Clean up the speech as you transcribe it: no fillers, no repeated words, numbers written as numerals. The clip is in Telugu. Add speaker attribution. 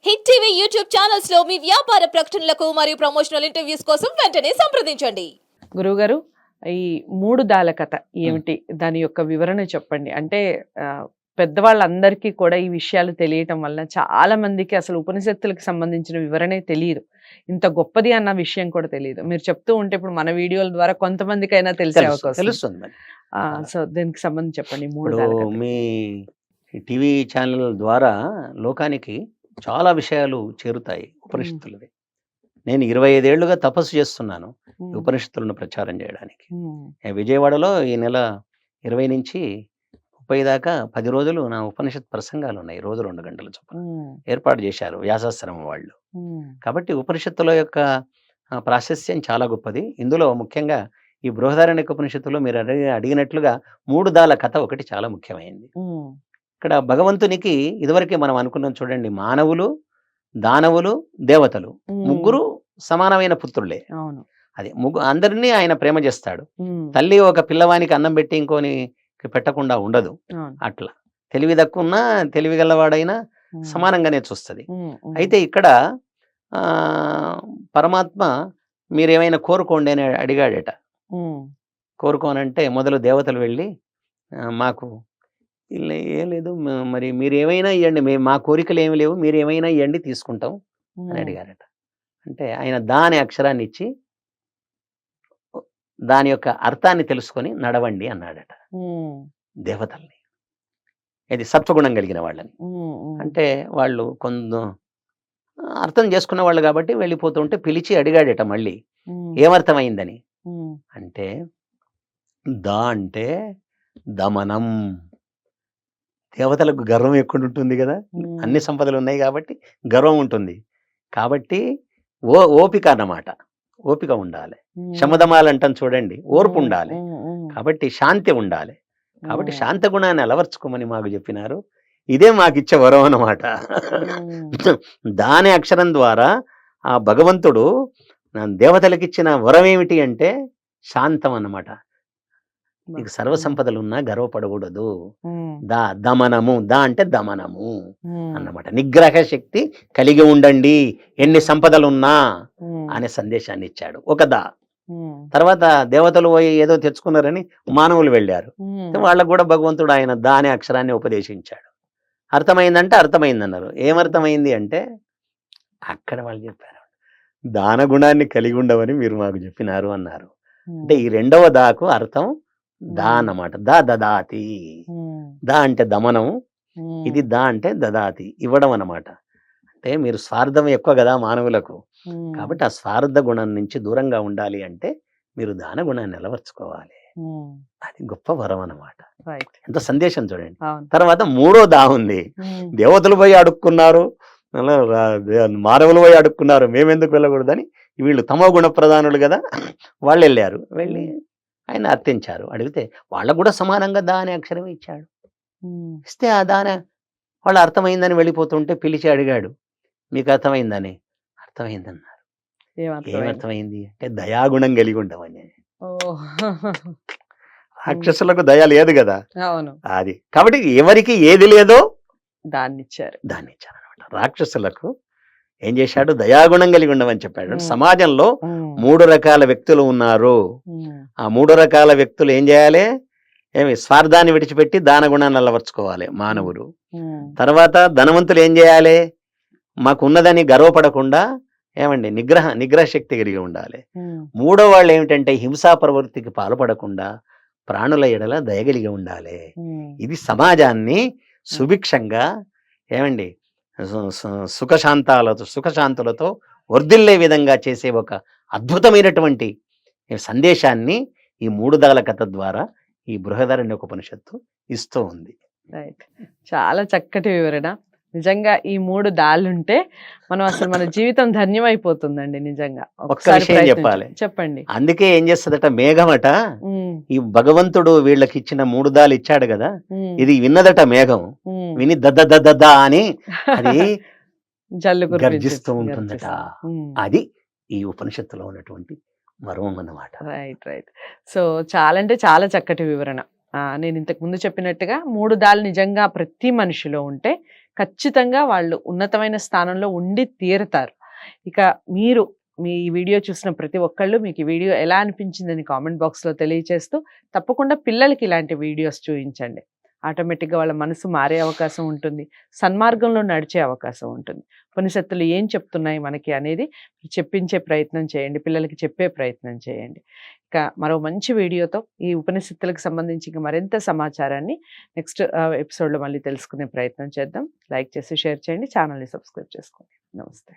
Speaker 1: హిట్ టీవీ యూట్యూబ్ ఛానల్స్ లో మీ వ్యాపార ప్రకటనలకు మరియు ప్రమోషనల్ ఇంటర్వ్యూస్ కోసం వెంటనే సంప్రదించండి.
Speaker 2: గురువుగారు, ఈ మూడు దాల కథ ఏమిటి? దాని యొక్క వివరణ చెప్పండి. అంటే పెద్దవాళ్ళందరికీ కూడా ఈ విషయాలు తెలియటం వల్ల చాలా మందికి అసలు ఉపనిషత్తులకు సంబంధించిన వివరణే తెలియదు. ఇంత గొప్పది అన్న విషయం కూడా తెలియదు. మీరు చెప్తూ ఉంటే ఇప్పుడు మన వీడియోల ద్వారా కొంతమందికైనా తెలిసే అవకాశం
Speaker 3: తెలుస్తుంది మరి.
Speaker 2: సో దీనికి సంబంధించి చెప్పండి. మూడు
Speaker 3: ఇప్పుడు
Speaker 2: దాల కథ.
Speaker 3: మీ టీవీ ఛానల్ ద్వారా లోకానికి చాలా విషయాలు చేరుతాయి ఉపనిషత్తులవి. నేను 25 ఏళ్లుగా తపస్సు చేస్తున్నాను ఈ ఉపనిషత్తులను ప్రచారం చేయడానికి. విజయవాడలో ఈ నెల 20 నుంచి 30 దాకా 10 రోజులు నా ఉపనిషత్ ప్రసంగాలు ఉన్నాయి. రోజు 2 గంటల చొప్పున ఏర్పాటు చేశారు వ్యాసాశ్రమం వాళ్ళు. కాబట్టి ఉపనిషత్తుల యొక్క ప్రాశస్త్యం చాలా గొప్పది. ఇందులో ముఖ్యంగా ఈ బృహదారణ్యక ఉపనిషత్తులో మీరు అడిగినట్లుగా మూడు దాల కథ ఒకటి చాలా ముఖ్యమైనది. ఇక్కడ భగవంతునికి ఇదివరకే మనం అనుకున్నాం చూడండి, మానవులు, దానవులు, దేవతలు ముగ్గురు సమానమైన పుత్రులే.
Speaker 2: అవును.
Speaker 3: అదే అందరినీ ఆయన ప్రేమ చేస్తాడు. తల్లి ఒక పిల్లవానికి అన్నం పెట్టి ఇంకోని పెట్టకుండా ఉండదు. అట్లా తెలివి దక్కున్నా తెలివి గలవాడైనా సమానంగానే చూస్తుంది. అయితే ఇక్కడ పరమాత్మ మీరేమైనా కోరుకోండి అని అడిగాడట. కోరుకోనంటే మొదలు దేవతలు వెళ్ళి మాకు ఏం లేదు, మరి మీరు ఏమైనా ఇవ్వండి, మేము మా కోరికలు ఏమి లేవు, మీరు ఏమైనా ఇవ్వండి తీసుకుంటాం అని అడిగారట. అంటే ఆయన దాని అక్షరాన్ని ఇచ్చి దాని యొక్క అర్థాన్ని తెలుసుకొని నడవండి అన్నాడట దేవతల్ని. ఇది సత్వగుణం కలిగిన వాళ్ళని. అంటే వాళ్ళు కొంత అర్థం చేసుకున్న వాళ్ళు కాబట్టి వెళ్ళిపోతుంటే పిలిచి అడిగాడట మళ్ళీ ఏమర్థమైందని. అంటే దా అంటే దమనం. దేవతలకు గర్వం ఎక్కువ ఉంటుంది కదా, అన్ని సంపదలు ఉన్నాయి కాబట్టి గర్వం ఉంటుంది. కాబట్టి ఓపిక అన్నమాట, ఓపిక ఉండాలి. శమదమాలు అంటాం చూడండి, ఓర్పు ఉండాలి. కాబట్టి శాంతి ఉండాలి. కాబట్టి శాంత గుణాన్ని అలవర్చుకోమని మాకు చెప్పినారు. ఇదే మాకు ఇచ్చే వరం అన్నమాట. దాని అక్షరం ద్వారా ఆ భగవంతుడు దేవతలకు ఇచ్చిన వరం ఏమిటి అంటే శాంతం అన్నమాట. నీకు సర్వ సంపదలు ఉన్నా గర్వపడకూడదు. దమనము, దా అంటే దమనము అన్నమాట. నిగ్రహ శక్తి కలిగి ఉండండి ఎన్ని సంపదలున్నా అనే సందేశాన్ని ఇచ్చాడు ఒక దా. తర్వాత దేవతలు పోయి ఏదో తెచ్చుకున్నారని మానవులు వెళ్ళారు. వాళ్ళకు కూడా భగవంతుడు ఆయన దా అనే అక్షరాన్ని ఉపదేశించాడు. అర్థమైందంటే అర్థమైందన్నారు. ఏమర్థమైంది అంటే అక్కడ వాళ్ళు చెప్పారు, దాన గుణాన్ని కలిగి ఉండవని మీరు మాకు చెప్పినారు అన్నారు. అంటే ఈ రెండవ దాకు అర్థం దా అన్నమాట. దా దదాతి. దా అంటే దమనం, ఇది దా అంటే దదాతి, ఇవ్వడం అన్నమాట. అంటే మీరు స్వార్థం ఎక్కువ కదా మానవులకు, కాబట్టి ఆ స్వార్థ గుణం నుంచి దూరంగా ఉండాలి అంటే మీరు దాన గుణాన్ని నిలవర్చుకోవాలి. అది గొప్ప వరం అన్నమాట. ఎంత సందేశం చూడండి. తర్వాత మూడో దా ఉంది. దేవతలు పోయి అడుక్కున్నారు, మానవులు పోయి అడుక్కున్నారు, మేమెందుకు వెళ్ళకూడదని. వీళ్ళు తమో గుణ ప్రధానులు కదా, వాళ్ళు వెళ్ళారు. వెళ్ళి ఆయన అర్థించారు. అడిగితే వాళ్ళకు కూడా సమానంగా దా అనే అక్షరం ఇచ్చాడు. ఇస్తే ఆ దాన వాళ్ళు అర్థమైందని వెళ్ళిపోతుంటే పిలిచి అడిగాడు, మీకు అర్థమైందని. అర్థమైందన్నారు. ఏమర్థమైంది అంటే దయాగుణం కలిగి ఉండమని. రాక్షసులకు దయ లేదు కదా, అది. కాబట్టి ఎవరికి ఏది లేదో దాన్ని ఇచ్చారు అనమాట. రాక్షసులకు ఏం చేశాడు, దయాగుణం కలిగి ఉండమని చెప్పాడు. సమాజంలో 3 రకాల వ్యక్తులు ఉన్నారు. ఆ 3 రకాల వ్యక్తులు ఏం చేయాలి, స్వార్థాన్ని విడిచిపెట్టి దాన గుణాన్ని అలవర్చుకోవాలి మానవులు. తర్వాత ధనవంతులు ఏం చేయాలి, మాకు ఉన్నదని గర్వపడకుండా నిగ్రహ శక్తి కలిగి ఉండాలి. మూడో వాళ్ళు ఏమిటంటే హింసా ప్రవృత్తికి పాల్పడకుండా ప్రాణుల ఎడల దయగలిగి ఉండాలి. ఇది సమాజాన్ని సుభిక్షంగా సుఖశాంతులతో వర్ధిల్లే విధంగా చేసే ఒక అద్భుతమైనటువంటి సందేశాన్ని ఈ మూడు దాల కథ ద్వారా ఈ బృహదారణ్యక ఉపనిషత్తు ఇస్తూ ఉంది.
Speaker 2: చాలా చక్కటి వివరణ. నిజంగా ఈ 3 దాళ్ళుంటే మనం అసలు మన జీవితం ధన్యమైపోతుందండి. నిజంగా
Speaker 3: ఒక్క విషయం చెప్పాలి,
Speaker 2: చెప్పండి.
Speaker 3: అందుకే ఏం చేస్తుందట మేఘమట, ఈ భగవంతుడు వీళ్ళకి ఇచ్చిన 3 దాలు ఇచ్చాడు కదా, ఇది విన్నదట మేఘం. విని దద అని అది
Speaker 2: జల్లు
Speaker 3: గర్జిస్తూ ఉంటుందట. అది ఈ ఉపనిషత్తులో ఉన్నటువంటి మర్మం అన్నమాట.
Speaker 2: రైట్. సో చాలా అంటే చాలా చక్కటి వివరణ. నేను ఇంతకు ముందు చెప్పినట్టుగా 3 దాలు నిజంగా ప్రతి మనిషిలో ఉంటే ఖచ్చితంగా వాళ్ళు ఉన్నతమైన స్థానంలో ఉండి తీరుతారు. ఇక మీరు మీ ఈ వీడియో చూసిన ప్రతి ఒక్కళ్ళు మీకు ఈ వీడియో ఎలా అనిపించిందని కామెంట్ బాక్స్లో తెలియచేస్తూ తప్పకుండా పిల్లలకి ఇలాంటి వీడియోస్ చూపించండి. ఆటోమేటిక్గా వాళ్ళ మనసు మారే అవకాశం ఉంటుంది, సన్మార్గంలో నడిచే అవకాశం ఉంటుంది. ఉపనిషత్తులు ఏం చెప్తున్నాయి మనకి అనేది చెప్పించే ప్రయత్నం చేయండి, పిల్లలకి చెప్పే ప్రయత్నం చేయండి. ఇక మరో మంచి వీడియోతో ఈ ఉపనిషత్తులకు సంబంధించి ఇంకా మరింత సమాచారాన్ని నెక్స్ట్ ఎపిసోడ్లో మళ్ళీ తెలుసుకునే ప్రయత్నం చేద్దాం. లైక్ చేసి షేర్ చేయండి, ఛానల్ని సబ్స్క్రైబ్ చేసుకోండి. నమస్తే.